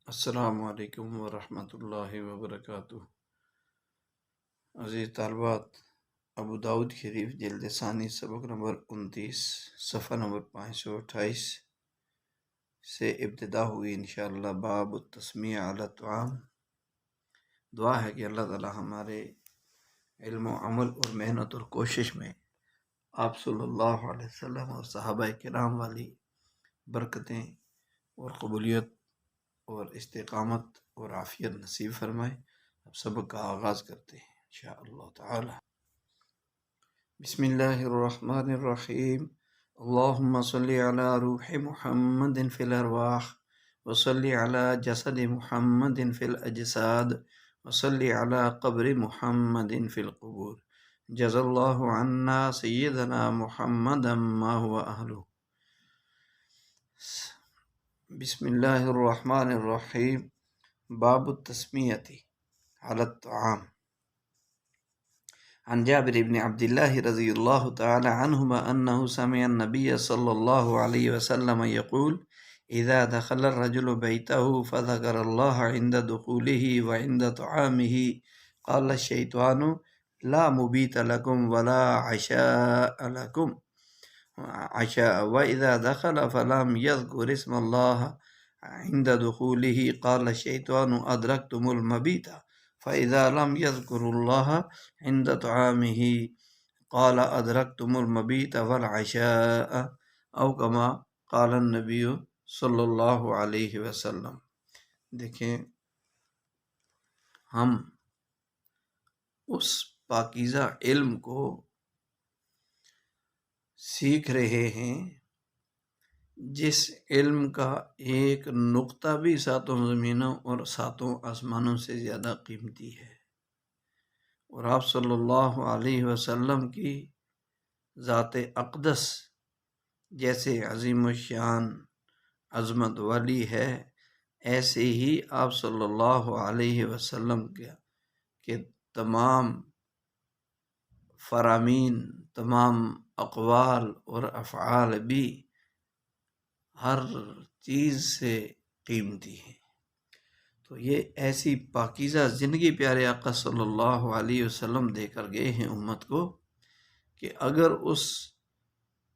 السلام علیکم ورحمۃ اللہ وبرکاتہ۔ عزیز طالبات، ابو داؤد شریف جلد ثانی سبق نمبر 29 صفحہ نمبر 528 سے ابتدا ہوئی انشاءاللہ۔ باب التسمیہ علی الطعام۔ دعا ہے کہ اللہ تعالی ہمارے علم و عمل اور محنت اور کوشش میں آپ صلی اللہ علیہ وسلم اور صحابہ کرام والی برکتیں اور قبولیت اور استقامت اور عافیت نصیب فرمائے۔ اب سبق کا آغاز کرتے ہیں انشاءاللہ تعالی۔ بسم اللہ الرحمن الرحیم۔ اللہم صلی علی روح محمد فی الارواح وصلی علی جسد محمد فی الاجساد وصلی علی قبر محمد فی القبور جزا اللہ عنا سیدنا محمد ما هو اہلہ۔ بسم اللہ الرحمن الرحیم۔ باب التسمیۃ علی الطعام۔ عن جابر بن عبد الله رضی اللہ تعالی عنہما انه سمع النبي صلی اللہ علیہ وسلم يقول اذا دخل الرجل بيته فذكر الله عند دخوله وعند طعامه قال الشيطان لا مبيت لكم ولا عشاء لكم عشاء وإذا دخل فلم يذكر اسم الله عند دخوله قال الشيطان أدركتم المبيت فإذا لم يذكر الله عند طعامه قال أدركتم المبيت والعشاء أو كما قال النبي صلی اللہ علیہ وسلم۔ دیکھیں، ہم اس پاکیزہ علم کو سیکھ رہے ہیں جس علم کا ایک نقطہ بھی ساتوں زمینوں اور ساتوں آسمانوں سے زیادہ قیمتی ہے، اور آپ صلی اللہ علیہ وسلم کی ذات اقدس جیسے عظیم الشان عظمت والی ہے، ایسے ہی آپ صلی اللہ علیہ وسلم کے تمام فرامین، تمام اقوال اور افعال بھی ہر چیز سے قیمتی ہیں۔ تو یہ ایسی پاکیزہ زندگی پیارے آقا صلی اللہ علیہ وسلم دے کر گئے ہیں امت کو کہ اگر اس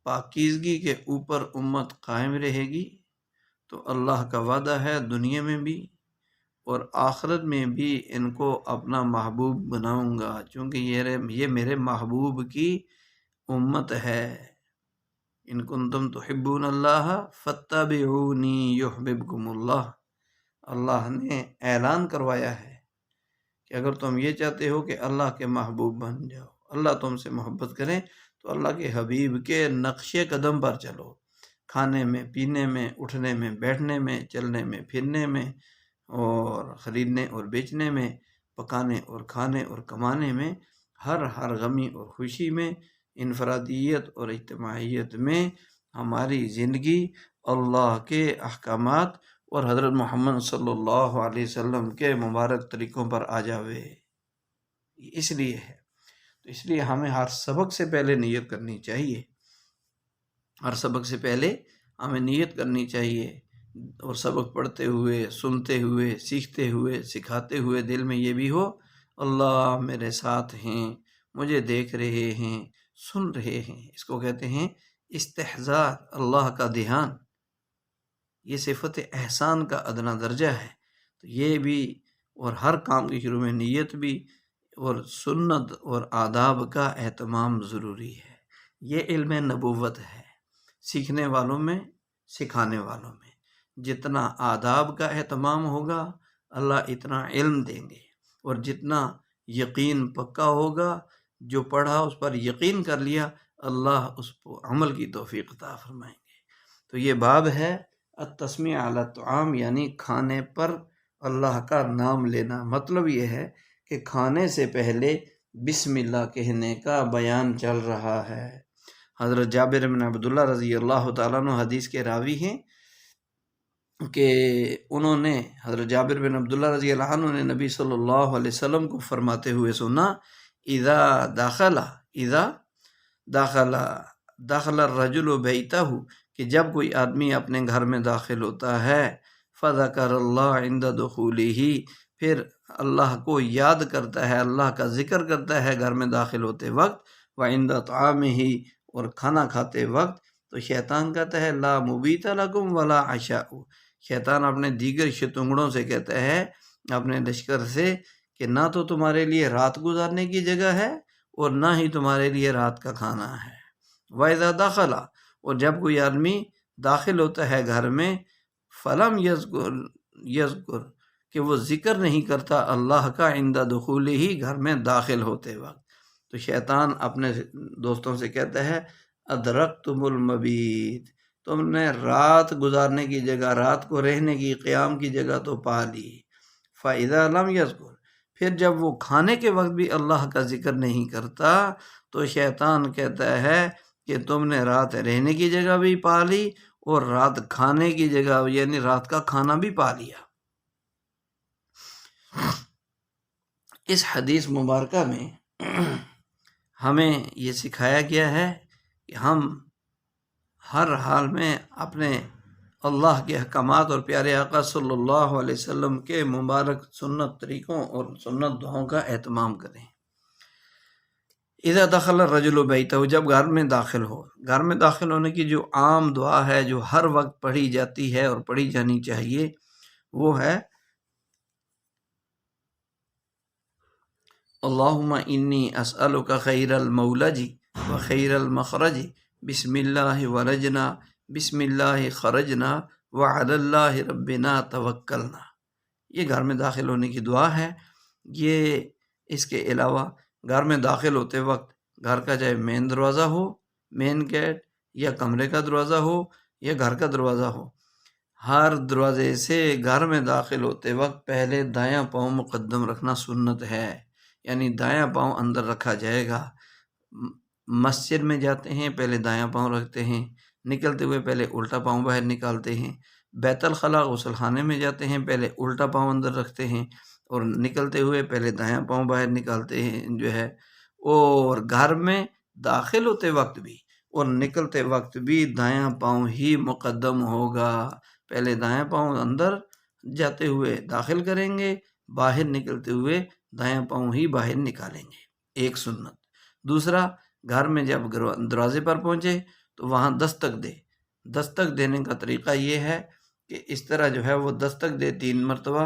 پاکیزگی کے اوپر امت قائم رہے گی تو اللہ کا وعدہ ہے دنیا میں بھی اور آخرت میں بھی ان کو اپنا محبوب بناؤں گا، چونکہ یہ میرے محبوب کی امت ہے۔ ان کنتم تحبون اللہ فاتبعونی یحببکم اللہ۔ اللہ نے اعلان کروایا ہے کہ اگر تم یہ چاہتے ہو کہ اللہ کے محبوب بن جاؤ، اللہ تم سے محبت کریں، تو اللہ کے حبیب کے نقش قدم پر چلو، کھانے میں، پینے میں، اٹھنے میں، بیٹھنے میں، چلنے میں، پھرنے میں، اور خریدنے اور بیچنے میں، پکانے اور کھانے اور کمانے میں، ہر غمی اور خوشی میں، انفرادیت اور اجتماعیت میں ہماری زندگی اللہ کے احکامات اور حضرت محمد صلی اللہ علیہ وسلم کے مبارک طریقوں پر آ جاوے۔ اس لیے ہے، تو اس لیے ہمیں ہر سبق سے پہلے نیت کرنی چاہیے، ہر سبق سے پہلے ہمیں نیت کرنی چاہیے، اور سبق پڑھتے ہوئے، سنتے ہوئے، سیکھتے ہوئے، سکھاتے ہوئے دل میں یہ بھی ہو اللہ میرے ساتھ ہیں، مجھے دیکھ رہے ہیں، سن رہے ہیں۔ اس کو کہتے ہیں استحضار، اللہ کا دھیان۔ یہ صفت احسان کا ادنا درجہ ہے۔ تو یہ بھی، اور ہر کام کے شروع میں نیت بھی، اور سنت اور آداب کا اہتمام ضروری ہے۔ یہ علم نبوت ہے، سیکھنے والوں میں، سکھانے والوں میں جتنا آداب کا اہتمام ہوگا اللہ اتنا علم دیں گے، اور جتنا یقین پکا ہوگا، جو پڑھا اس پر یقین کر لیا، اللہ اس کو عمل کی توفیق عطا فرمائیں گے۔ تو یہ باب ہے التسمیہ علی الطعام، یعنی کھانے پر اللہ کا نام لینا۔ مطلب یہ ہے کہ کھانے سے پہلے بسم اللہ کہنے کا بیان چل رہا ہے۔ حضرت جابر بن عبداللہ رضی اللہ تعالیٰ عنہ حدیث کے راوی ہیں کہ انہوں نے، حضرت جابر بن عبداللہ رضی اللہ عنہ نے نبی صلی اللہ علیہ وسلم کو فرماتے ہوئے سنا، اذا دخل الرجل بیتہ، کہ جب کوئی آدمی اپنے گھر میں داخل ہوتا ہے، فذکر اللہ عند دخولہ، پھر اللہ کو یاد کرتا ہے، اللہ کا ذکر کرتا ہے گھر میں داخل ہوتے وقت، وعند طعامہ، اور کھانا کھاتے وقت، تو شیطان کہتا ہے لا مبیت لکم ولا عشاء، شیطان اپنے دیگر شتنگڑوں سے کہتا ہے، اپنے لشکر سے، کہ نہ تو تمہارے لیے رات گزارنے کی جگہ ہے اور نہ ہی تمہارے لیے رات کا کھانا ہے۔ وَإِذَا دَخَلَ، اور جب کوئی آدمی داخل ہوتا ہے گھر میں، فلم یذکر، کہ وہ ذکر نہیں کرتا اللہ کا عند دخولہ، ہی گھر میں داخل ہوتے وقت، تو شیطان اپنے دوستوں سے کہتا ہے ادرکتم المبیت، تم نے رات گزارنے کی جگہ، رات کو رہنے کی، قیام کی جگہ تو پا لی۔ فَإِذَا لَمْ يَذْكُرْ، پھر جب وہ کھانے کے وقت بھی اللہ کا ذکر نہیں کرتا، تو شیطان کہتا ہے کہ تم نے رات رہنے کی جگہ بھی پا لی اور رات کھانے کی جگہ، یعنی رات کا کھانا بھی پا لیا۔ اس حدیث مبارکہ میں ہمیں یہ سکھایا گیا ہے کہ ہم ہر حال میں اپنے اللہ کے احکامات اور پیارے آقا صلی اللہ علیہ وسلم کے مبارک سنت طریقوں اور سنت دعاؤں کا اہتمام کریں۔ اذا دخل الرجل بیتہ، جب گھر میں داخل ہو، گھر میں داخل ہونے کی جو عام دعا ہے، جو ہر وقت پڑھی جاتی ہے اور پڑھی جانی چاہیے، وہ ہے اللہم انی اسألک خیر المولج و خیر المخرج، بسم اللہ ولجنا بسم اللہ خرجنا وعلی اللہ ربنا توکلنا۔ یہ گھر میں داخل ہونے کی دعا ہے۔ یہ اس کے علاوہ گھر میں داخل ہوتے وقت گھر کا چاہے مین دروازہ ہو، مین گیٹ، یا کمرے کا دروازہ ہو، یا گھر کا دروازہ ہو، ہر دروازے سے گھر میں داخل ہوتے وقت پہلے دایاں پاؤں مقدم رکھنا سنت ہے، یعنی دایاں پاؤں اندر رکھا جائے گا۔ مسجد میں جاتے ہیں پہلے دایاں پاؤں رکھتے ہیں، نکلتے ہوئے پہلے الٹا پاؤں باہر نکالتے ہیں۔ بیت الخلاء غسل خانے میں جاتے ہیں پہلے الٹا پاؤں اندر رکھتے ہیں اور نکلتے ہوئے پہلے دایاں پاؤں باہر نکالتے ہیں جو ہے۔ اور گھر میں داخل ہوتے وقت بھی اور نکلتے وقت بھی دایاں پاؤں ہی مقدم ہوگا، پہلے دایاں پاؤں اندر جاتے ہوئے داخل کریں گے، باہر نکلتے ہوئے دایاں پاؤں ہی باہر نکالیں گے، ایک سنت۔ دوسرا، گھر میں جب دروازے پر پہنچے تو وہاں دستک دے۔ دستک دینے کا طریقہ یہ ہے کہ اس طرح جو ہے وہ دستک دے 3 مرتبہ۔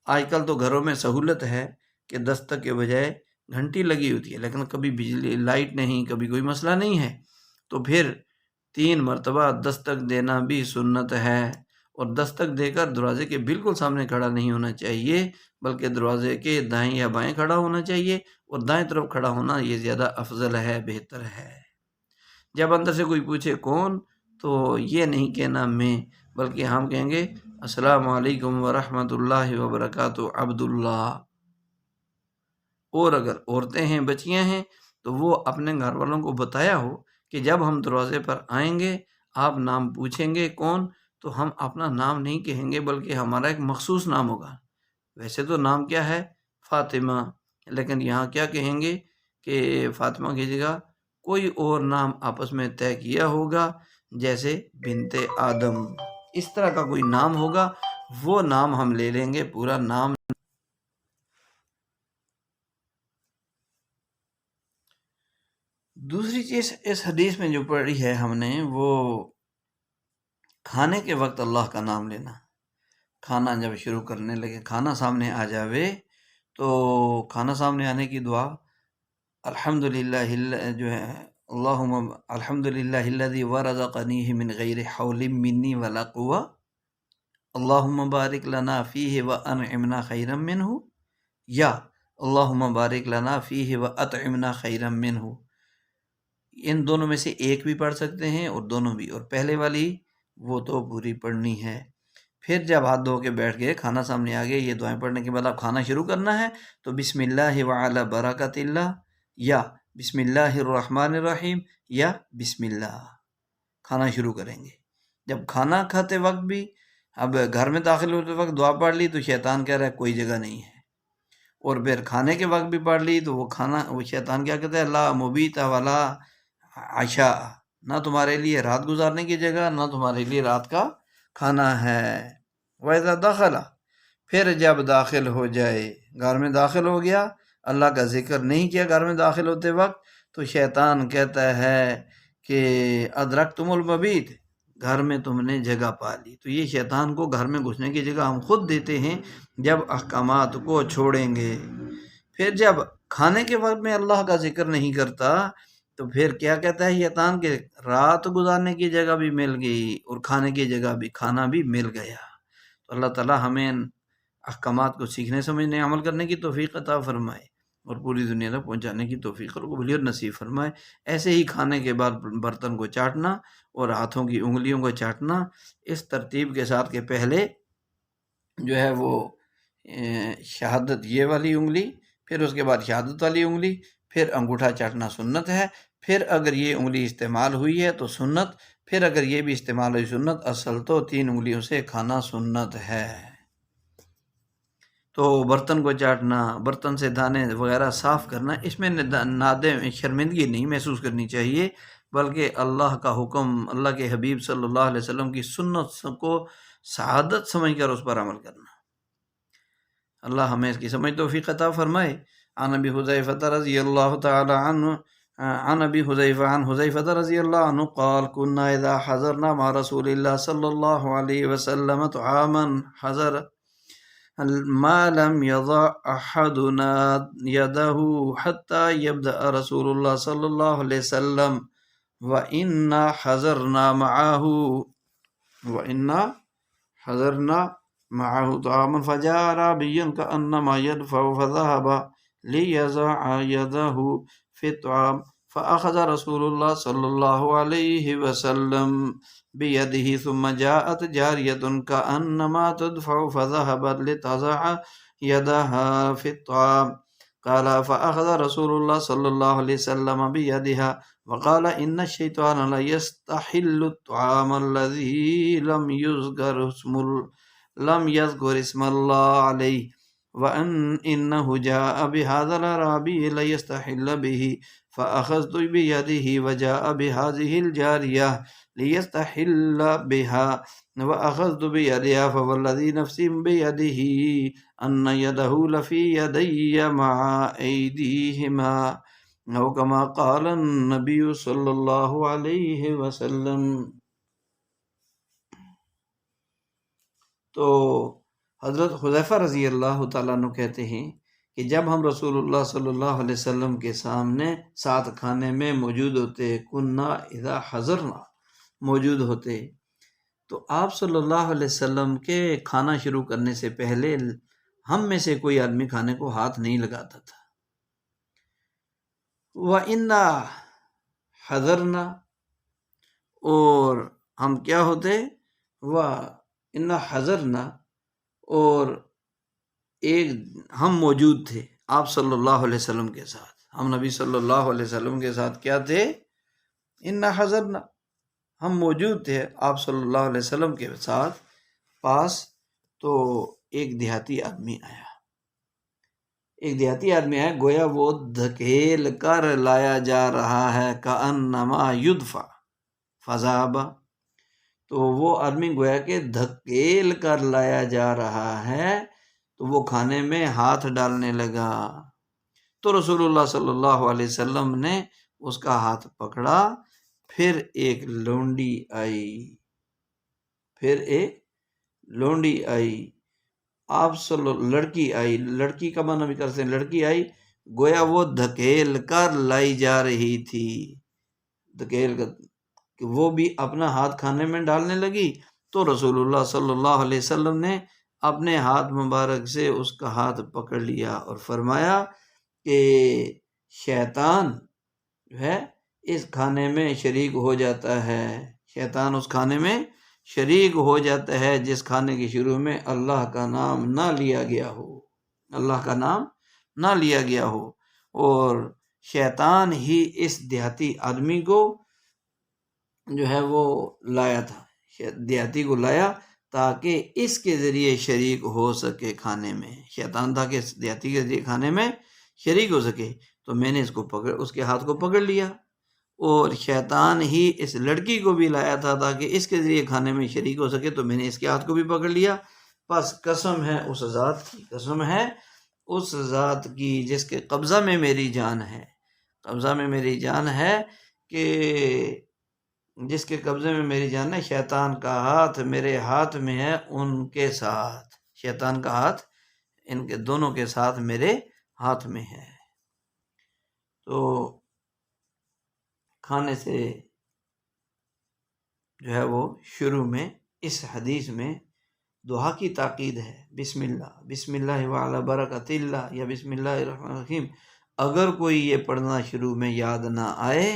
آج کل تو گھروں میں سہولت ہے کہ دستک کے بجائے گھنٹی لگی ہوتی ہے، لیکن کبھی بجلی لائٹ نہیں، کبھی کوئی مسئلہ نہیں ہے، تو پھر 3 مرتبہ دستک دینا بھی سنت ہے۔ اور دستک دے کر دروازے کے بالکل سامنے کھڑا نہیں ہونا چاہیے، بلکہ دروازے کے دائیں یا بائیں کھڑا ہونا چاہیے، اور دائیں طرف کھڑا ہونا یہ زیادہ افضل ہے، بہتر ہے۔ جب اندر سے کوئی پوچھے کون، تو یہ نہیں کہنا میں، بلکہ ہم کہیں گے السلام علیکم ورحمۃ اللہ وبرکاتہ عبداللہ۔ اور اگر عورتیں ہیں، بچیاں ہیں، تو وہ اپنے گھر والوں کو بتایا ہو کہ جب ہم دروازے پر آئیں گے، آپ نام پوچھیں گے کون، تو ہم اپنا نام نہیں کہیں گے بلکہ ہمارا ایک مخصوص نام ہوگا۔ ویسے تو نام کیا ہے؟ فاطمہ، لیکن یہاں کیا کہیں گے کہ فاطمہ کی جگہ کوئی اور نام آپس میں طے کیا ہوگا، جیسے بنت آدم، اس طرح کا کوئی نام ہوگا، وہ نام ہم لے لیں گے، پورا نام۔ دوسری چیز اس حدیث میں جو پڑھی ہے ہم نے، وہ کھانے کے وقت اللہ کا نام لینا۔ کھانا جب شروع کرنے لگے، کھانا سامنے آ جاوے، تو کھانا سامنے آنے کی دعا الحمدللہ جو ہے، اللہم الحمدللہ الذی ورزقنیہ من غیر حول منی ولا قوہ، اللہم بارک لنا فیہ وانعمنا خیرا منہ، یا اللہم بارک لنا فیہ واطعمنا خیرا منہ۔ ان دونوں میں سے ایک بھی پڑھ سکتے ہیں اور دونوں بھی، اور پہلے والی وہ تو پوری پڑھنی ہے۔ پھر جب ہاتھ دھو کے بیٹھ گئے، کھانا سامنے آ گئے، یہ دعائیں پڑھنے کے بعد آپ کھانا شروع کرنا ہے، تو بسم اللہ وعلی برکت اللہ، یا بسم اللہ الرحمن الرحیم، یا بسم اللہ کھانا شروع کریں گے۔ جب کھانا کھاتے وقت بھی، اب گھر میں داخل ہوتے وقت دعا پڑھ لی تو شیطان کہہ رہا ہے کوئی جگہ نہیں ہے، اور پھر کھانے کے وقت بھی پڑھ لی تو وہ شیطان کیا کہتا ہے لا مبیت ولا عشاء، نہ تمہارے لیے رات گزارنے کی جگہ، نہ تمہارے لیے رات کا کھانا ہے۔ وَإِذَا دَخَلَ، پھر جب داخل ہو جائے، گھر میں داخل ہو گیا، اللہ کا ذکر نہیں کیا گھر میں داخل ہوتے وقت، تو شیطان کہتا ہے کہ ادرکتم المبیت، گھر میں تم نے جگہ پا لی۔ تو یہ شیطان کو گھر میں گھسنے کی جگہ ہم خود دیتے ہیں جب احکامات کو چھوڑیں گے۔ پھر جب کھانے کے وقت میں اللہ کا ذکر نہیں کرتا تو پھر کیا کہتا ہے شیطان کہ رات گزارنے کی جگہ بھی مل گئی اور کھانے کی جگہ بھی، کھانا بھی مل گیا۔ تو اللہ تعالیٰ ہمیں ان احکامات کو سیکھنے سمجھنے عمل کرنے کی توفیق عطا فرمائے اور پوری دنیا تک پہنچانے کی توفیق اور قبولیت نصیب فرمائے۔ ایسے ہی کھانے کے بعد برتن کو چاٹنا اور ہاتھوں کی انگلیوں کو چاٹنا اس ترتیب کے ساتھ کہ پہلے جو ہے وہ شہادت یہ والی انگلی، پھر اس کے بعد شہادت والی انگلی، پھر انگوٹھا چاٹنا سنت ہے، پھر اگر یہ انگلی استعمال ہوئی ہے تو سنت، پھر اگر یہ بھی استعمال ہوئی سنت، اصل تو 3 انگلیوں سے کھانا سنت ہے۔ تو برتن کو چاٹنا، برتن سے دانے وغیرہ صاف کرنا، اس میں نادم شرمندگی نہیں محسوس کرنی چاہیے، بلکہ اللہ کا حکم، اللہ کے حبیب صلی اللہ علیہ وسلم کی سنت کو سعادت سمجھ کر اس پر عمل کرنا۔ اللہ ہمیں اس کی سمجھ توفیق عطا فرمائے۔ عن ابی حذیفہ رضی اللہ تعالی عنہ عن ابی حذیفہ عن حذیفہ رضی اللہ عنہ قال كنا اذا حضرنا مع رسول اللہ صلی اللہ علیہ وسلم طعاما حضر ما لم يضع احدنا يده حتى يبدأ رسول الله صلی اللہ علیہ وسلم وإنا حضرنا معه طعاما فجاء أعرابي كأنما يدفع فذهب ليضع يده في الطعام فأخذ رسول الله صلى الله عليه وسلم بيده ثم جاءت جارية كأنما تدفع فذهبت لتضع يدها في الطعام قال فأخذ رسول الله صلى الله عليه وسلم بيدها وقال إن الشيطان لا يستحل الطعام الذي لم يذكر اسم الله عليه وأن إنه جاء بهذا الأعرابي ليستحل به فأخذت بيده وجاء بهذه الجارية ليستحل بها وأخذت بيدها فوالذي نفسي بيده أن يده لفي يدي مع أيديهما أو كما قال النبي صلی اللہ علیہ وسلم۔ تو حضرت حذیفہ رضی اللہ تعالیٰ عنہ کہتے ہیں کہ جب ہم رسول اللہ صلی اللہ علیہ وسلم کے سامنے ساتھ کھانے میں موجود ہوتے، کنا اذا حضرنا موجود ہوتے، تو آپ صلی اللہ علیہ وسلم کے کھانا شروع کرنے سے پہلے ہم میں سے کوئی آدمی کھانے کو ہاتھ نہیں لگاتا تھا۔ وَإِنَّا حَضَرْنَا، اور ہم کیا ہوتے، وَإِنَّا حَضَرْنَا، اور ہم موجود تھے آپ صلی اللہ علیہ وسلم کے ساتھ، ہم نبی صلی اللہ علیہ وسلم کے ساتھ کیا تھے، اِنَّا حَضَرْنَا، ہم موجود تھے آپ صلی اللہ علیہ وسلم کے ساتھ پاس۔ تو ایک دیہاتی آدمی آیا، گویا وہ دھکیل کر لایا جا رہا ہے، کأنما یدفع فذهب، تو وہ آدمی گویا کہ دھکیل کر لایا جا رہا ہے، تو وہ کھانے میں ہاتھ ڈالنے لگا۔ تو رسول اللہ صلی اللہ علیہ وسلم نے اس کا ہاتھ پکڑا، پھر ایک لونڈی آئی، لڑکی کا معنی بھی کرتے ہیں، لڑکی آئی، گویا وہ دھکیل کر لائی جا رہی تھی، دھکیل کر کہ وہ بھی اپنا ہاتھ کھانے میں ڈالنے لگی۔ تو رسول اللہ صلی اللہ علیہ وسلم نے اپنے ہاتھ مبارک سے اس کا ہاتھ پکڑ لیا اور فرمایا کہ شیطان جو ہے اس کھانے میں شریک ہو جاتا ہے، شیطان اس کھانے میں شریک ہو جاتا ہے جس کھانے کے شروع میں اللہ کا نام نہ لیا گیا ہو، اور شیطان ہی اس دیہاتی آدمی کو جو ہے وہ لایا تھا، دیہاتی کو لایا تاکہ اس کے ذریعے شریک ہو سکے کھانے میں، شیطان تھا کہ دیہاتی کے ذریعے کھانے میں شریک ہو سکے۔ تو میں نے اس کے ہاتھ کو پکڑ لیا اور شیطان ہی اس لڑکی کو بھی لایا تھا تاکہ اس کے ذریعے کھانے میں شریک ہو سکے، تو میں نے اس کے ہاتھ کو بھی پکڑ لیا۔ پس قسم ہے اس ذات کی، قسم ہے اس ذات کی جس کے قبضہ میں میری جان ہے، قبضہ میں میری جان ہے، کہ جس کے قبضے میں میری جان ہے، شیطان کا ہاتھ میرے ہاتھ میں ہے، ان کے ساتھ شیطان کا ہاتھ ان کے دونوں کے ساتھ میرے ہاتھ میں ہے۔ تو کھانے سے جو ہے وہ شروع میں اس حدیث میں دعا کی تاکید ہے، بسم اللہ، بسم اللہ وعلی برکت اللہ، یا بسم اللہ الرحمن الرحیم۔ اگر کوئی یہ پڑھنا شروع میں یاد نہ آئے،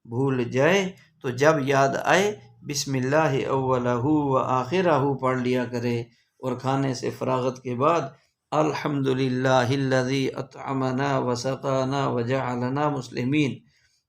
بھول جائے، تو جب یاد آئے بسم اللہ اولہ و آخرہ پڑھ لیا کرے، اور کھانے سے فراغت کے بعد الحمدللہ الذی اطعمنا وسقانا وجعلنا مسلمین،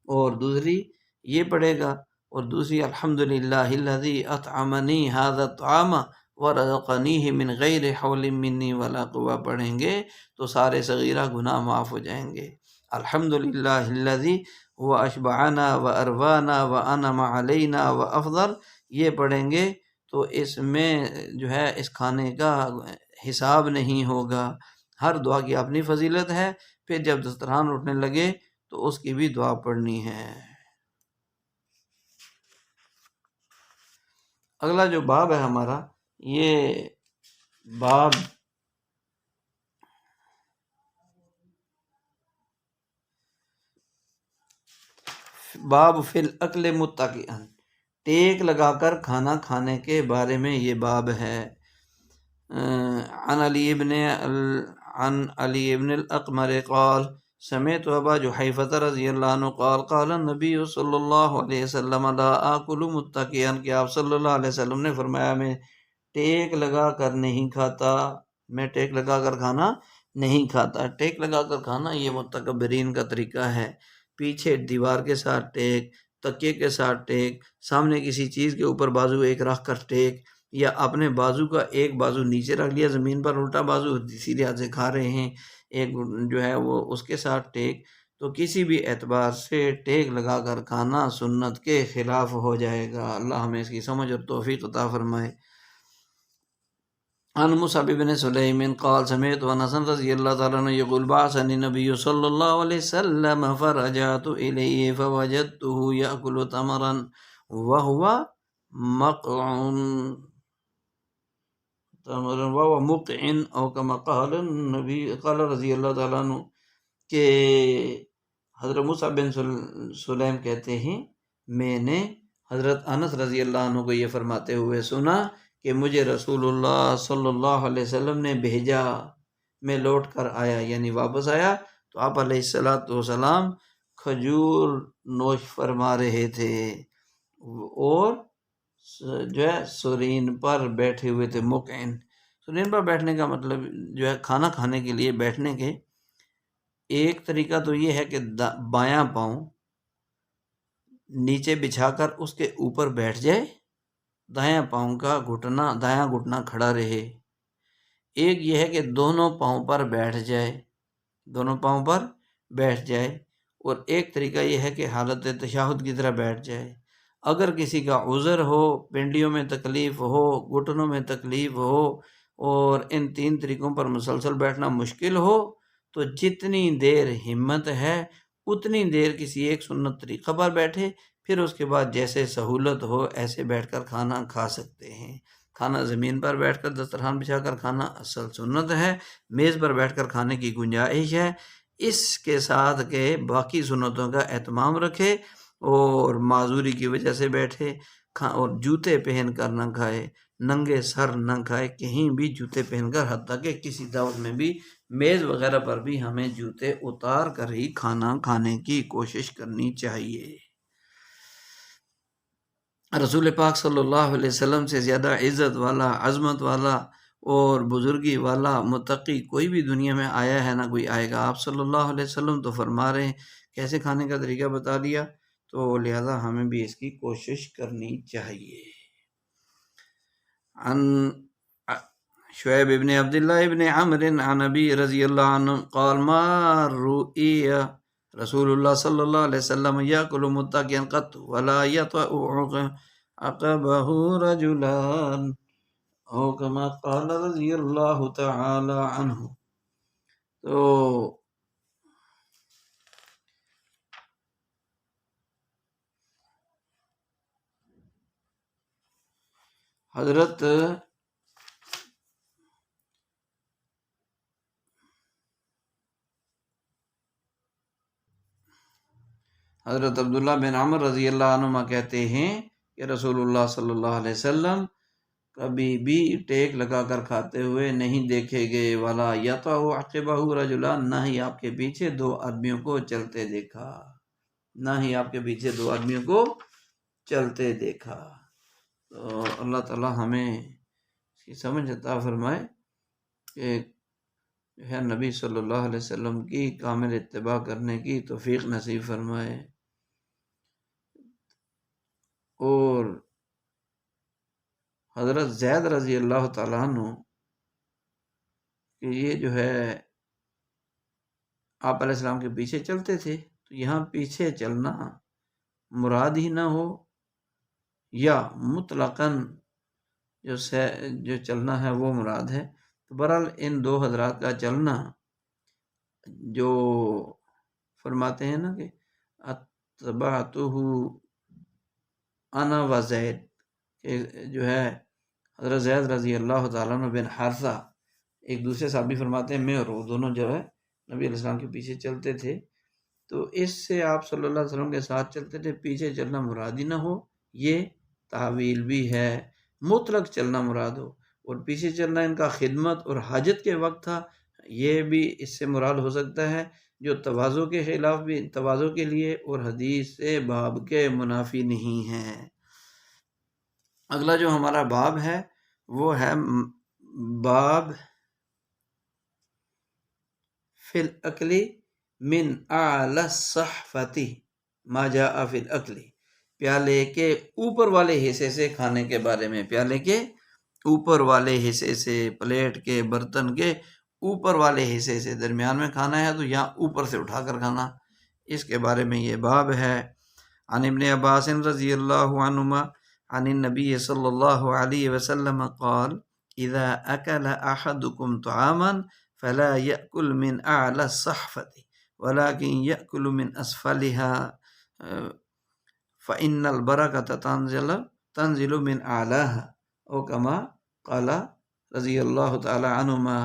اور دوسری یہ پڑھے گا، اور دوسری الحمدللہ الذی اطعمنی ھذا الطعام ورزقنیہ من غیر حول منی ولا قوہ پڑھیں گے تو سارے صغیرہ گناہ معاف ہو جائیں گے۔ الحمدللہ الذی هو اشبعنا واروانا وانعم علینا وافضل، یہ پڑھیں گے تو اس میں جو ہے اس کھانے کا حساب نہیں ہوگا۔ ہر دعا کی اپنی فضیلت ہے، پھر جب دسترخوان اٹھنے لگے تو اس کی بھی دعا پڑھنی ہے۔ اگلا جو باب ہے ہمارا، یہ باب فی الاکل متکئا، ٹیک لگا کر کھانا کھانے کے بارے میں یہ باب ہے۔ عن علی ابن الاقمر قال سمعت ابا جحیفہ رضی اللہ عنہ قال قال النبی صلی اللہ علیہ وسلم لا آکل متکئا، کہ آپ صلی اللہ علیہ وسلم نے فرمایا میں ٹیک لگا کر نہیں کھاتا، میں ٹیک لگا کر کھانا نہیں کھاتا۔ ٹیک لگا کر کھانا یہ متکبرین کا طریقہ ہے، پیچھے دیوار کے ساتھ ٹیک، تکیے کے ساتھ ٹیک، سامنے کسی چیز کے اوپر بازو ایک رکھ کر ٹیک، یا اپنے بازو کا ایک بازو نیچے رکھ لیا زمین پر، الٹا بازو سیدھے ہاتھ سے کھا رہے ہیں، ایک جو ہے وہ اس کے ساتھ ٹیک، تو کسی بھی اعتبار سے ٹیک لگا کر کھانا سنت کے خلاف ہو جائے گا۔ اللہ ہمیں اس کی سمجھ اور توفیق عطا فرمائے۔ عن مصعب بن سلیم قال سمعت انس رضی اللہ تعالیٰ عنہ یقول بعثنی النبی صلی اللہ علیہ وسلم فرجعت الیہ فوجدته یأکل تمرا وهو مقع او کما قال النبی قال رضی اللہ تعالیٰ عنہ، کہ حضرت مصعب بن سلیم کہتے ہیں میں نے حضرت انس رضی اللہ عنہ کو یہ فرماتے ہوئے سنا کہ مجھے رسول اللہ صلی اللہ علیہ وسلم نے بھیجا، میں لوٹ کر آیا یعنی واپس آیا تو آپ علیہ السلام کھجور نوش فرما رہے تھے، اور جو ہے سرین پر بیٹھے ہوئے تھے۔ مقعن، سرین پر بیٹھنے کا مطلب جو ہے کھانا کھانے کے لیے بیٹھنے کے ایک طریقہ تو یہ ہے کہ بایاں پاؤں نیچے بچھا کر اس کے اوپر بیٹھ جائے، دایاں پاؤں کا دایاں گھٹنا کھڑا رہے۔ ایک یہ ہے کہ دونوں پاؤں پر بیٹھ جائے، دونوں پاؤں پر بیٹھ جائے، اور ایک طریقہ یہ ہے کہ حالت تشہد کی طرح بیٹھ جائے۔ اگر کسی کا عذر ہو، پنڈلیوں میں تکلیف ہو، گھٹنوں میں تکلیف ہو، اور ان تین طریقوں پر مسلسل بیٹھنا مشکل ہو، تو جتنی دیر ہمت ہے اتنی دیر کسی ایک سنت طریقہ پر بیٹھے، پھر اس کے بعد جیسے سہولت ہو ایسے بیٹھ کر کھانا کھا سکتے ہیں۔ کھانا زمین پر بیٹھ کر دسترخوان بچھا کر کھانا اصل سنت ہے، میز پر بیٹھ کر کھانے کی گنجائش ہے، اس کے ساتھ کہ باقی سنتوں کا اہتمام رکھے اور معذوری کی وجہ سے بیٹھے، اور جوتے پہن کر نہ کھائے، ننگے سر نہ کھائے، کہیں بھی جوتے پہن کر، حتیٰ کہ کسی دعوت میں بھی میز وغیرہ پر بھی ہمیں جوتے اتار کر ہی کھانا کھانے کی کوشش کرنی چاہیے۔ رسول پاک صلی اللہ علیہ وسلم سے زیادہ عزت والا، عظمت والا اور بزرگی والا متقی کوئی بھی دنیا میں آیا ہے نہ کوئی آئے گا۔ آپ صلی اللہ علیہ وسلم تو فرما رہے ہیں، کیسے کھانے کا طریقہ بتا دیا، تو لہذا ہمیں بھی اس کی کوشش کرنی چاہیے۔ عن شعیب ابن عبداللہ ابن عمرو عن نبی رضی اللہ عنہ قال ما رؤی رسول اللہ صلی اللہ علیہ وسلم یاکل متکئا قط ولا یطأ عقبہ رجلان او کما قال رضی اللہ تعالی عنہ۔ تو حضرت عبداللہ بن عمر رضی اللہ عنہما کہتے ہیں کہ رسول اللہ صلی اللہ علیہ وسلم کبھی بھی ٹیک لگا کر کھاتے ہوئے نہیں دیکھے گئے، ولا یطأ عقبہ رجلان، نہ ہی آپ کے پیچھے دو آدمیوں کو چلتے دیکھا، نہ ہی آپ کے پیچھے دو آدمیوں کو چلتے دیکھا۔ تو اللہ تعالی ہمیں اس کی سمجھ عطا فرمائے کہ جو ہے نبی صلی اللہ علیہ وسلم کی کامل اتباع کرنے کی توفیق نصیب فرمائے۔ اور حضرت زید رضی اللہ تعالیٰ عنہ کہ یہ جو ہے آپ علیہ السلام کے پیچھے چلتے تھے، تو یہاں پیچھے چلنا مراد ہی نہ ہو یا مطلقاً جو چلنا ہے وہ مراد ہے، تو بہرحال ان دو حضرات کا چلنا جو فرماتے ہیں نا کہ اتبعتہ انا و زید، کہ جو ہے حضرت زید رضی اللہ تعالیٰ عنہ بن حارثہ ایک دوسرے صحابی فرماتے ہیں میں اور وہ دونوں جو ہے نبی علیہ السلام کے پیچھے چلتے تھے، تو اس سے آپ صلی اللہ علیہ وسلم کے ساتھ چلتے تھے، پیچھے چلنا مراد ہی نہ ہو، یہ تعویل بھی ہے، مطلق چلنا مراد ہو، اور پیچھے چلنا ان کا خدمت اور حاجت کے وقت تھا، یہ بھی اس سے مراد ہو سکتا ہے، جو تواضع کے خلاف بھی، تواضع کے لیے اور حدیث سے باب کے منافی نہیں ہے۔ اگلا جو ہمارا باب ہے وہ ہے باب فی الاکل من اعلی الصحفۃ ما جاء فی الاکل، پیالے کے اوپر والے حصے سے کھانے کے بارے میں، پیالے کے اوپر والے حصے سے، پلیٹ کے برتن کے اوپر والے حصے سے، درمیان میں کھانا ہے تو یہاں اوپر سے اٹھا کر کھانا، اس کے بارے میں یہ باب ہے۔ عن ابن عباس رضی اللہ عنہما عن النبی صلی اللہ علیہ وسلم قال اذا اکل احدکم طعاما فلا يأكل من اعلی الصحفۃ ولكن يأكل من اسفلها فإن البرکۃ تنزل من اعلاها او کما قال رضی اللہ تعالی عنہما۔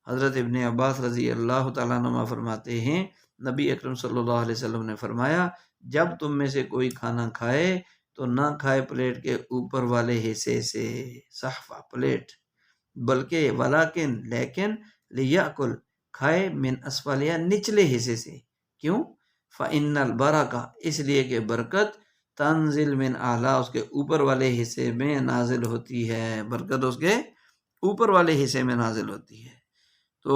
حضرت ابن عباس رضی اللہ تعالیٰ عنہما فرماتے ہیں نبی اکرم صلی اللہ علیہ وسلم نے فرمایا جب تم میں سے کوئی کھانا کھائے تو نہ کھائے پلیٹ کے اوپر والے حصے سے، صحفہ پلیٹ، بلکہ ولیکن لیکن لیاکل کھائے من اسفلها نچلے حصے سے، کیوں؟ فإن البرکہ اس لیے کہ برکت تنزل من اعلی اس کے اوپر والے حصے میں نازل ہوتی ہے، برکت اس کے اوپر والے حصے میں نازل ہوتی ہے۔ تو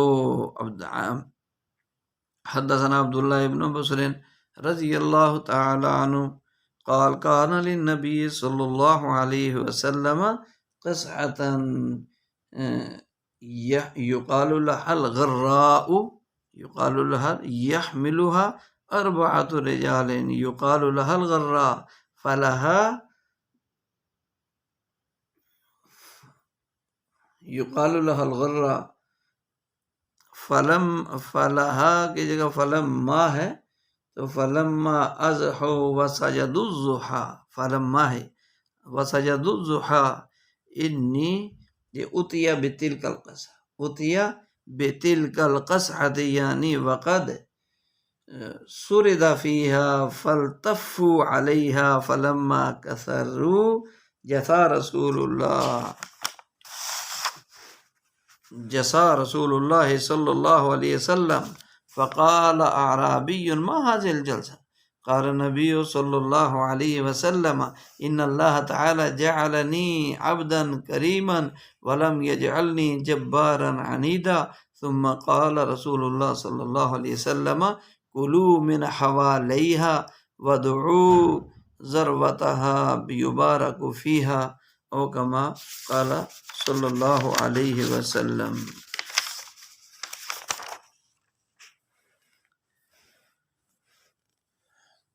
حدثنا عبداللہ ابن بصر رضی اللہ تعالی عنہ قال کان للنبی صلی اللہ علیہ وسلم قصعۃ یقال لها الغراء، یقال لها يحملها اربعۃ رجال یقال لها الغراء فلها یقال لها الغراء فلها کی جگہ فلما ہے تو فلما اضحوا وسجدوا الضحى، فلما ہے وسجدوا الضحى انی یہ اتیا بتلک القصعۃ، اتیا بتلک القصعۃ یعنی وقد سرد فیہا فالتفوا علیہا فلما کثروا جثا رسول اللہ صلی اللہ علیہ وسلم فقال اعرابی ما هذه الجلسة قال النبی صلی اللہ علیہ وسلم ان اللہ تعالی جعلنی عبدا کریما ولم یجعلنی جبارا عنیدا ثم قال رسول اللہ صلی اللہ علیہ وسلم کلوا من حوالیها ودعوا ذروتها یبارک فیها او کما قال صلی اللہ علیہ وسلم۔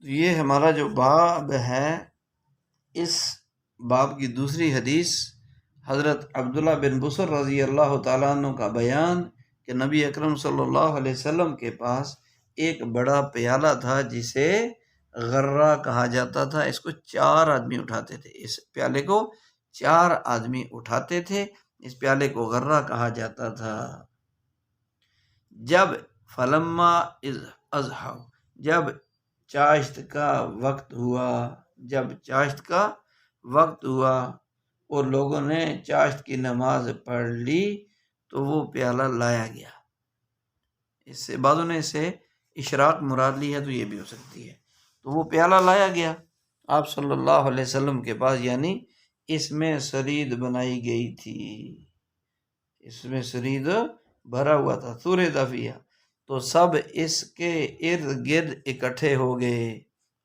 تو یہ ہمارا جو باب ہے، اس باب کی دوسری حدیث حضرت عبداللہ بن بصر رضی اللہ تعالیٰ عنہ کا بیان کہ نبی اکرم صلی اللہ علیہ وسلم کے پاس ایک بڑا پیالہ تھا جسے غرہ کہا جاتا تھا. اس کو 4 آدمی اٹھاتے تھے. اس پیالے کو 4 آدمی اٹھاتے تھے. اس پیالے کو غرہ کہا جاتا تھا. جب فلما اضحا، جب چاشت کا وقت ہوا اور لوگوں نے چاشت کی نماز پڑھ لی تو وہ پیالہ لایا گیا. اس سے بعضوں نے اسے اشراق مراد لی ہے، تو یہ بھی ہو سکتی ہے. تو وہ پیالہ لایا گیا آپ صلی اللہ علیہ وسلم کے پاس، یعنی اس میں سرید بنائی گئی تھی، اس میں سرید بھرا ہوا تھا. سورہ دفیہ، تو سب اس کے ارد گرد اکٹھے ہو گئے.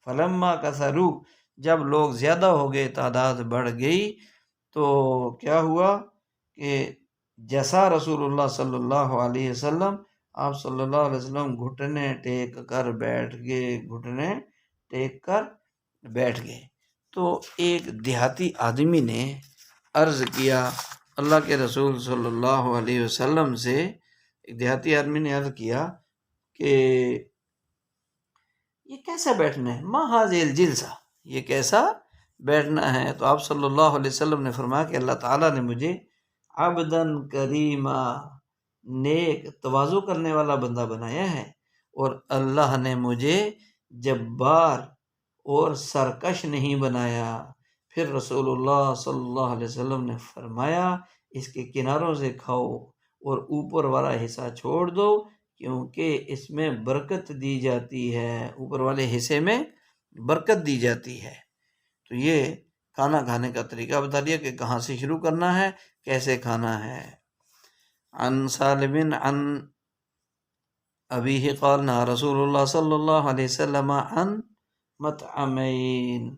فلما کثروا، جب لوگ زیادہ ہو گئے، تعداد بڑھ گئی، تو کیا ہوا کہ جیسا رسول اللہ صلی اللہ علیہ وسلم، آپ صلی اللہ علیہ وسلم گھٹنے ٹیک کر بیٹھ گئے. تو ایک دیہاتی آدمی نے عرض کیا اللہ کے رسول صلی اللہ علیہ وسلم سے، ایک دیہاتی آدمی نے عرض کیا کہ یہ کیسا بیٹھنا ہے، ما هذه الجلسہ، یہ کیسا بیٹھنا ہے. تو آپ صلی اللہ علیہ وسلم نے فرمایا کہ اللہ تعالیٰ نے مجھے عبدن کریما، نیک تواضع کرنے والا بندہ بنایا ہے، اور اللہ نے مجھے جبار اور سرکش نہیں بنایا. پھر رسول اللہ صلی اللہ علیہ وسلم نے فرمایا اس کے کناروں سے کھاؤ اور اوپر والا حصہ چھوڑ دو، کیونکہ اس میں برکت دی جاتی ہے، اوپر والے حصے میں برکت دی جاتی ہے. تو یہ کھانا کھانے کا طریقہ بتا دیا کہ کہاں سے شروع کرنا ہے، کیسے کھانا ہے. عن سالم عن ابیہ قال نہا رسول اللہ صلی اللہ علیہ وسلم عن مطعمین،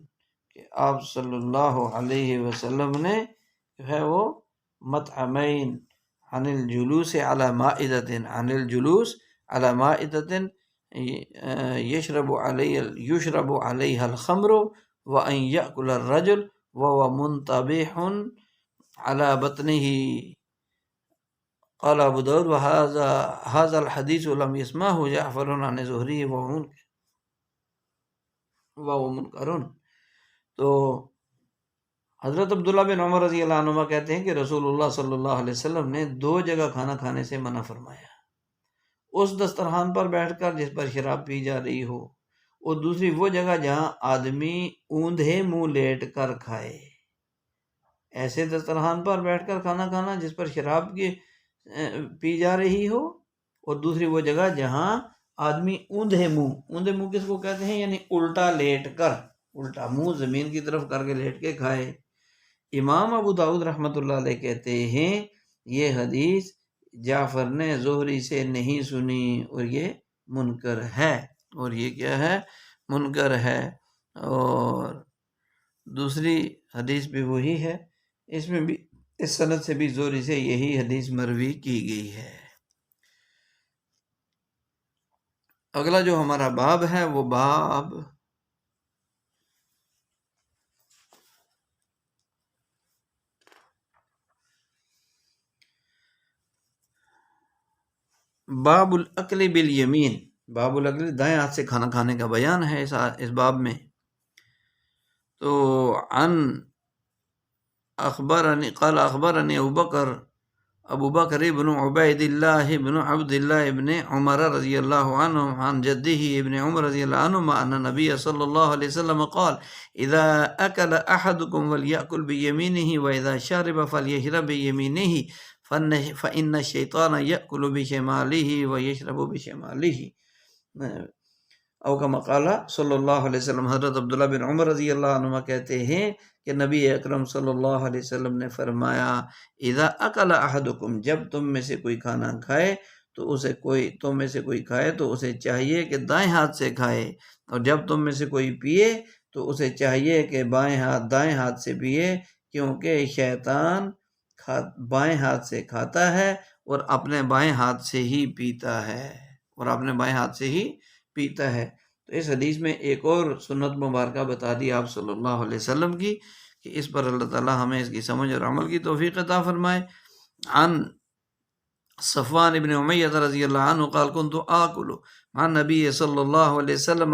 کہ آپ صلی اللہ علیہ وسلم نے جو ہے وہ مطعمین، عن الجلوس علی مائدۃ، عن الجلوس علی مائدۃ یشرب علیها الخمر وان یأکل الرجل وهو منطبح علی بطنه. قال ابو داود هذا الحديث لم يسمعه جعفر عن زہری وهو منکر. تو حضرت عبداللہ بن عمر رضی اللہ عنہما کہتے ہیں کہ رسول اللہ صلی اللہ علیہ وسلم نے 2 جگہ کھانا کھانے سے منع فرمایا. اس دسترخوان پر بیٹھ کر جس پر شراب پی جا رہی ہو، اور دوسری وہ جگہ جہاں آدمی اوندھے منہ لیٹ کر کھائے. ایسے دسترخوان پر بیٹھ کر کھانا کھانا جس پر شراب کی پی جا رہی ہو، اور دوسری وہ جگہ جہاں آدمی اوندھے منہ کس کو کہتے ہیں، یعنی الٹا لیٹ کر، الٹا منہ زمین کی طرف کر کے لیٹ کے کھائے. امام ابو داؤد رحمۃ اللہ علیہ کہتے ہیں یہ حدیث جعفر نے زہری سے نہیں سنی، اور یہ منکر ہے، اور یہ کیا ہے، منکر ہے. اور دوسری حدیث بھی وہی ہے، اس میں بھی اس سند سے بھی زہری سے یہی حدیث مروی کی گئی ہے. اگلا جو ہمارا باب ہے وہ باب الاکل بالیمین، باب الاکل، دائیں ہاتھ سے کھانا کھانے کا بیان ہے اس باب میں. تو عن قال اخبرني ابو بکر ابن عبید اللہ ابن عبد اللہ ابن عمر رضی اللہ عنہ عن جدہ ابن عمر رضی اللہ عنہما ان نبی صلی اللہ علیہ وسلم قال اذا اکل احدکم فلیأکل بیمینہ واذا شرب فلیشرب بیمینہ فإن الشیطان یأکل بشمالہ ویشرب بشمالہ، او کما قال صلی اللہ علیہ وسلم. حضرت عبداللہ بن عمر رضی اللہ عنہ کہتے ہیں کہ نبی اکرم صلی اللہ علیہ وسلم نے فرمایا اذا اکل احدکم، جب تم میں سے کوئی کھانا کھائے تو اسے چاہیے کہ دائیں ہاتھ سے کھائے، اور جب تم میں سے کوئی پیے تو اسے چاہیے کہ دائیں ہاتھ سے پیے، کیونکہ شیطان بائیں ہاتھ سے کھاتا ہے اور اپنے بائیں ہاتھ سے ہی پیتا ہے، تو اس حدیث میں ایک اور سنت مبارکہ بتا دی آپ صلی اللہ علیہ وسلم کی کہ اس پر اللہ تعالیٰ ہمیں اس کی سمجھ اور عمل کی توفیق عطا فرمائے۔ عن صفوان بن امیہ رضی اللہ عنہ قال كنت آكل مع النبي صلى الله عليه وسلم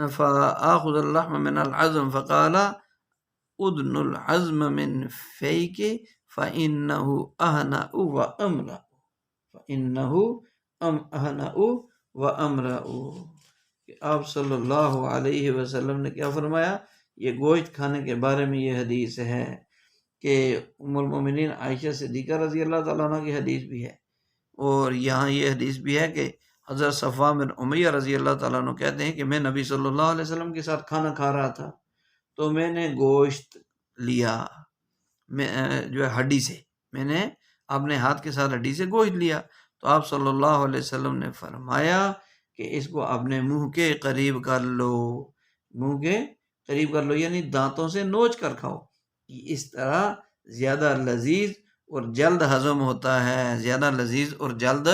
فآخذ اللحم من العظم فقال ادن العظم من فيك فإنه أهنأ وأملأ کہ آپ صلی اللہ علیہ وسلم نے کیا فرمایا؟ یہ گوشت کھانے کے بارے میں یہ حدیث ہے کہ ام المومنین عائشہ صدیقہ رضی اللہ تعالیٰ عنہ کی حدیث بھی ہے، اور یہاں یہ حدیث بھی ہے کہ حضرت صفوان بن امیہ رضی اللہ تعالیٰ عنہ کہتے ہیں کہ میں نبی صلی اللہ علیہ وسلم کے ساتھ کھانا کھا رہا تھا، تو میں نے گوشت لیا، جو ہے ہڈی سے، میں نے اپنے ہاتھ کے ساتھ ہڈی سے گوشت لیا، تو آپ صلی اللہ علیہ وسلم نے فرمایا کہ اس کو اپنے منہ کے قریب کر لو، منہ کے قریب کر لو، یعنی دانتوں سے نوچ کر کھاؤ، اس طرح زیادہ لذیذ اور جلد ہضم ہوتا ہے، زیادہ لذیذ اور جلد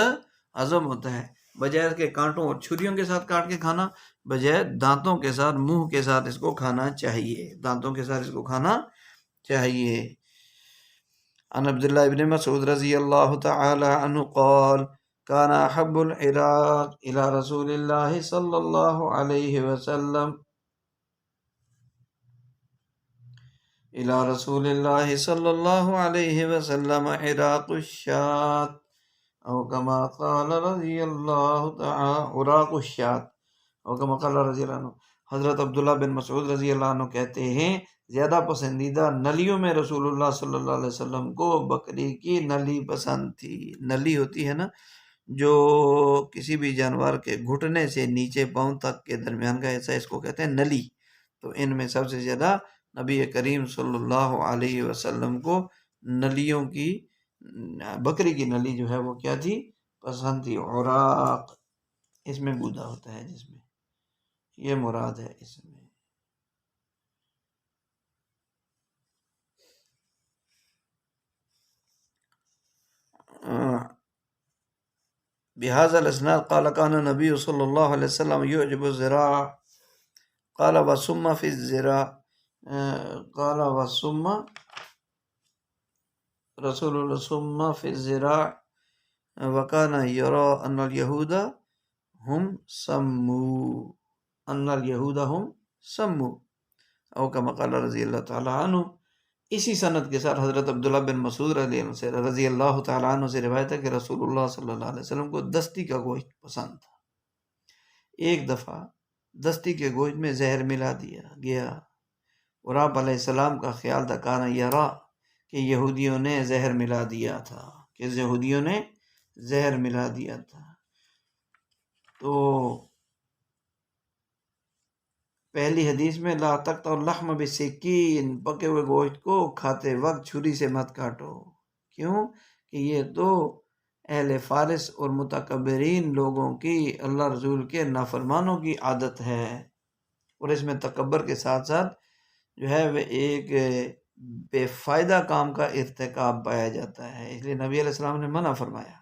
ہضم ہوتا ہے، بجائے کہ کانٹوں اور چھریوں کے ساتھ کاٹ کے کھانا، بجائے دانتوں کے ساتھ، منہ کے ساتھ اس کو کھانا چاہیے، دانتوں کے ساتھ اس کو کھانا چاہیے۔ عن عبداللہ ابن مسعود رضی اللہ تعالی عنہ قال كان احب العراق الى رسول اللہ صلی اللہ علیہ وسلم الى رسول اللہ صلی اللہ علیہ وسلم عراق الشاة او كما قال رضی اللہ تعالی عراق الشاة او كما قال رضی اللہ عنہ۔ حضرت عبداللہ بن مسعود رضی اللہ عنہ کہتے ہیں زیادہ پسندیدہ نلیوں میں رسول اللہ صلی اللہ علیہ وسلم کو بکری کی نلی پسند تھی۔ نلی ہوتی ہے نا جو کسی بھی جانور کے گھٹنے سے نیچے پاؤں تک کے درمیان کا حصہ، اس کو کہتے ہیں نلی۔ تو ان میں سب سے زیادہ نبی کریم صلی اللہ علیہ وسلم کو نلیوں کی، بکری کی نلی جو ہے وہ کیا تھی؟ پسند تھی۔ عراق اس میں گودا ہوتا ہے، جس میں یہ مراد ہے اس میں۔ بهذا الاسناد قال كان النبي صلى الله عليه وسلم يعجب الزراع قال وثم في الزراع قال وثم رسول الله ثم في الزراع وكان يرى ان اليهود هم سموا او كما قال رضی اللہ تعالی عنہ۔ اسی سند کے ساتھ حضرت عبداللہ بن مسعود رضی اللہ تعالیٰ عنہ سے روایت ہے کہ رسول اللہ صلی اللہ علیہ وسلم کو دستی کا گوشت پسند تھا۔ ایک دفعہ دستی کے گوشت میں زہر ملا دیا گیا اور آپ علیہ السلام کا خیال تھا کانا یرا کہ یہودیوں نے زہر ملا دیا تھا، تو پہلی حدیث میں لا تقطعوا اللحم بالسکین، پکے ہوئے گوشت کو کھاتے وقت چھری سے مت کاٹو، کیوں کہ یہ تو اہل فارس اور متکبرین لوگوں کی، اللہ رسول کے نافرمانوں کی عادت ہے، اور اس میں تکبر کے ساتھ ساتھ جو ہے وہ ایک بے فائدہ کام کا ارتکاب پایا جاتا ہے، اس لیے نبی علیہ السلام نے منع فرمایا۔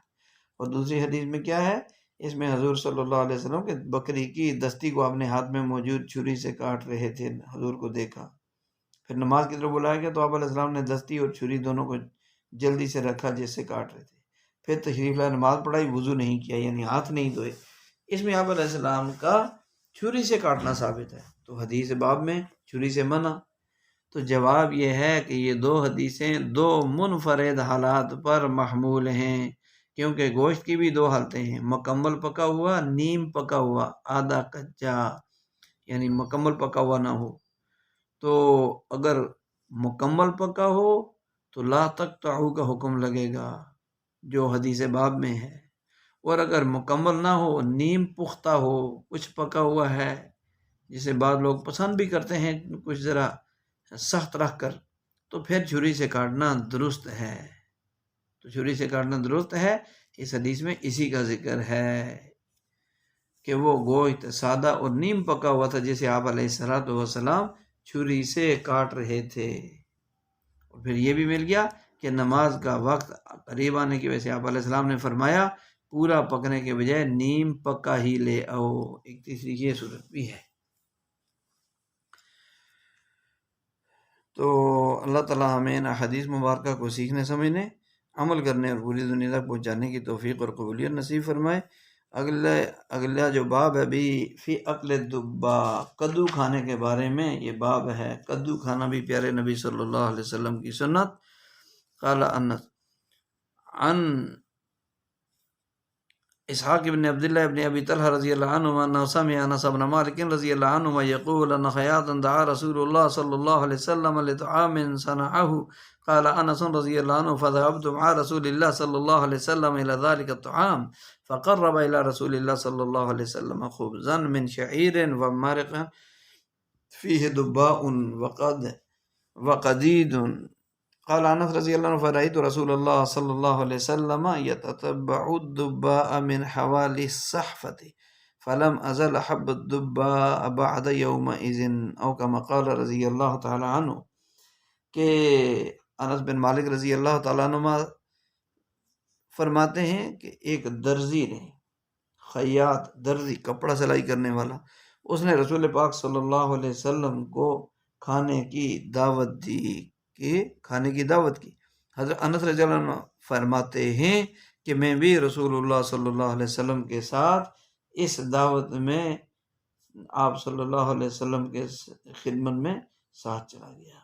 اور دوسری حدیث میں کیا ہے؟ اس میں حضور صلی اللہ علیہ وسلم کے بکری کی دستی کو اپنے ہاتھ میں موجود چھری سے کاٹ رہے تھے، حضور کو دیکھا، پھر نماز کی طرف بلایا گیا تو آپ علیہ السلام نے دستی اور چھری دونوں کو جلدی سے رکھا جس سے کاٹ رہے تھے، پھر تشریف لائے، نماز پڑھائی، وضو نہیں کیا، یعنی ہاتھ نہیں دھوئے۔ اس میں آپ علیہ السلام کا چھری سے کاٹنا ثابت ہے، تو حدیث باب میں چھری سے منع۔ تو جواب یہ ہے کہ یہ دو حدیثیں دو منفرد حالات پر محمول ہیں، کیونکہ گوشت کی بھی دو حالتیں ہیں، مکمل پکا ہوا، نیم پکا ہوا، آدھا کچا، یعنی مکمل پکا ہوا نہ ہو۔ تو اگر مکمل پکا ہو تو لا تقطعوا کا حکم لگے گا جو حدیث باب میں ہے، اور اگر مکمل نہ ہو، نیم پختہ ہو، کچھ پکا ہوا ہے، جسے بعض لوگ پسند بھی کرتے ہیں کچھ ذرا سخت رکھ کر، تو پھر چھری سے کاٹنا درست ہے، اس حدیث میں اسی کا ذکر ہے کہ وہ گوشت سادہ اور نیم پکا ہوا تھا جسے آپ علیہ الصلوۃ والسلام چھری سے کاٹ رہے تھے، اور پھر یہ بھی مل گیا کہ نماز کا وقت قریب آنے کی وجہ سے آپ علیہ السلام نے فرمایا پورا پکنے کے بجائے نیم پکا ہی لے آؤ۔ ایک تیسری یہ صورت بھی ہے۔ تو اللہ تعالیٰ ہمیں ان حدیث مبارکہ کو سیکھنے سمجھنے، عمل کرنے اور پوری دنیا تک پہنچانے کی توفیق اور قبولیت نصیب فرمائے۔ اگلا جو باب ہے بھی فی اکل الدبا، کدو کھانے کے بارے میں یہ باب ہے۔ کدو کھانا بھی پیارے نبی صلی اللہ علیہ وسلم کی سنت۔ قال انس عن اسحاق بن عبداللہ ابن ابی طلحہ رضی اللہ عنہ انہ سمع انس بن مالک رضی اللہ عنہ یقول ان خیاطا دعا رسول اللہ صلی اللہ علیہ وسلم لطعام صنعه قال انس رضی اللہ عنہ فذهبت مع رسول اللہ صلی اللہ علیہ وسلم الى ذلك الطعام فقرب الى رسول اللہ صلی اللہ علیہ وسلم خبزا من شعیر ومرقا فيه دباء وقدید۔ قال انس رضی اللہ عنہ فرأيت رسول اللہ صلی اللہ علیہ وسلم يتتبع الدباء من حوالي الصحفة فلم ازل احب الدباء بعد يومئذ او كما قال رضی اللہ تعالی عنہ، کہ انس بن مالک رضی اللہ تعالیٰ عنہ فرماتے ہیں کہ ایک درزی نے، خیاط درزی کپڑا سلائی کرنے والا، اس نے رسول پاک صلی اللہ علیہ وسلم کو کھانے کی دعوت دی، کھانے کی دعوت کی۔ حضرت انس رضی اللہ عنہ فرماتے ہیں کہ میں بھی رسول اللہ صلی اللہ علیہ وسلم کے ساتھ اس دعوت میں آپ صلی اللہ علیہ وسلم کے خدمت میں ساتھ چلا گیا،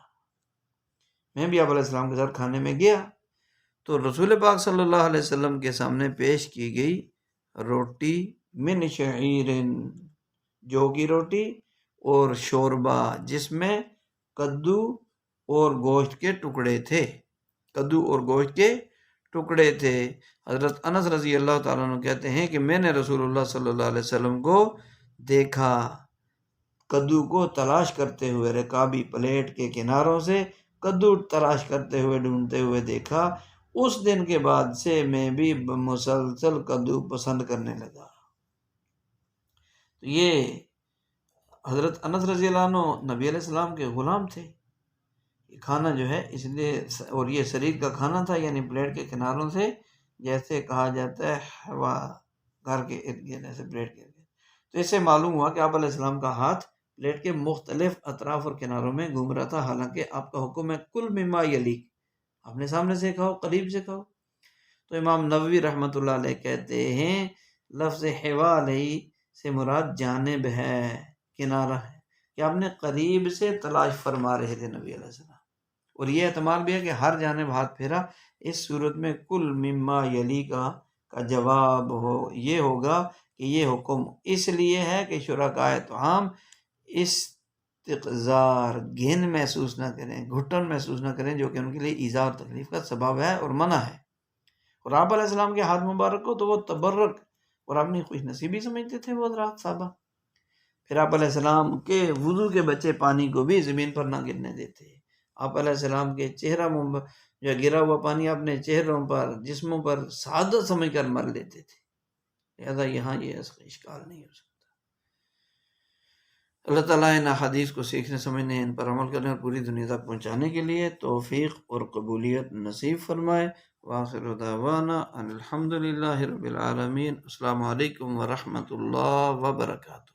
میں بھی آپ علیہ السلام کے ساتھ کھانے میں گیا تو رسول پاک صلی اللہ علیہ وسلم کے سامنے پیش کی گئی روٹی من شعیر، جو کی روٹی اور شوربہ جس میں کدو اور گوشت کے ٹکڑے تھے، کدو اور گوشت کے ٹکڑے تھے۔ حضرت انس رضی اللہ تعالیٰ عنہ کہتے ہیں کہ میں نے رسول اللہ صلی اللہ علیہ وسلم کو دیکھا کدو کو تلاش کرتے ہوئے، رکابی پلیٹ کے کناروں سے کدو تلاش کرتے ہوئے، ڈھونڈتے ہوئے دیکھا۔ اس دن کے بعد سے میں بھی مسلسل کدو پسند کرنے لگا۔ تو یہ حضرت انس رضی اللہ عنہ نبی علیہ السلام کے غلام تھے۔ یہ کھانا جو ہے اس لیے، اور یہ شریر کا کھانا تھا، یعنی پلیٹ کے کناروں سے، جیسے کہا جاتا ہے ہوا گھر کے ارد گرد، ایسے پلیٹ کے ارد گرد۔ تو اس سے معلوم ہوا کہ آپ علیہ السلام کا ہاتھ پلیٹ کے مختلف اطراف اور کناروں میں گھوم رہا تھا، حالانکہ آپ کا حکم ہے کل مما یلیک، آپ نے سامنے سے کھاؤ، قریب سے کھاؤ۔ تو امام نووی رحمۃ اللہ علیہ کہتے ہیں لفظ حوالی سے مراد جانب ہے، کنارہ ہے، کہ آپ نے قریب سے تلاش فرما رہے تھے نبی علیہ السلام۔ اور یہ احتمال بھی ہے کہ ہر جانب ہاتھ پھیرا، اس صورت میں کل مما یلی کا جواب یہ ہوگا کہ یہ حکم اس لیے ہے کہ شرکائے طعام استقذار، گھن محسوس نہ کریں، گھٹن محسوس نہ کریں، جو کہ ان کے لیے ایذا اور تکلیف کا سبب ہے اور منع ہے۔ اور آپ علیہ السلام کے ہاتھ مبارک کو تو وہ تبرک اور اپنی خوش نصیبی سمجھتے تھے وہ حضرات صحابہ۔ پھر آپ علیہ السلام کے وضو کے بچے پانی کو بھی زمین پر نہ گرنے دیتے۔ آپ علیہ السلام کے چہرہ جو گرا ہوا پانی اپنے چہروں پر، جسموں پر سعادت سمجھ کر مر لیتے تھے، لہذا یہاں یہ اشکال نہیں ہو سکتا۔ اللہ تعالیٰ ان حدیث کو سیکھنے سمجھنے، ان پر عمل کرنے اور پوری دنیا تک پہنچانے کے لیے توفیق اور قبولیت نصیب فرمائے۔ وآخر دعوانا ان الحمد للہ رب العالمین۔ السلام علیکم ورحمۃ اللہ وبرکاتہ۔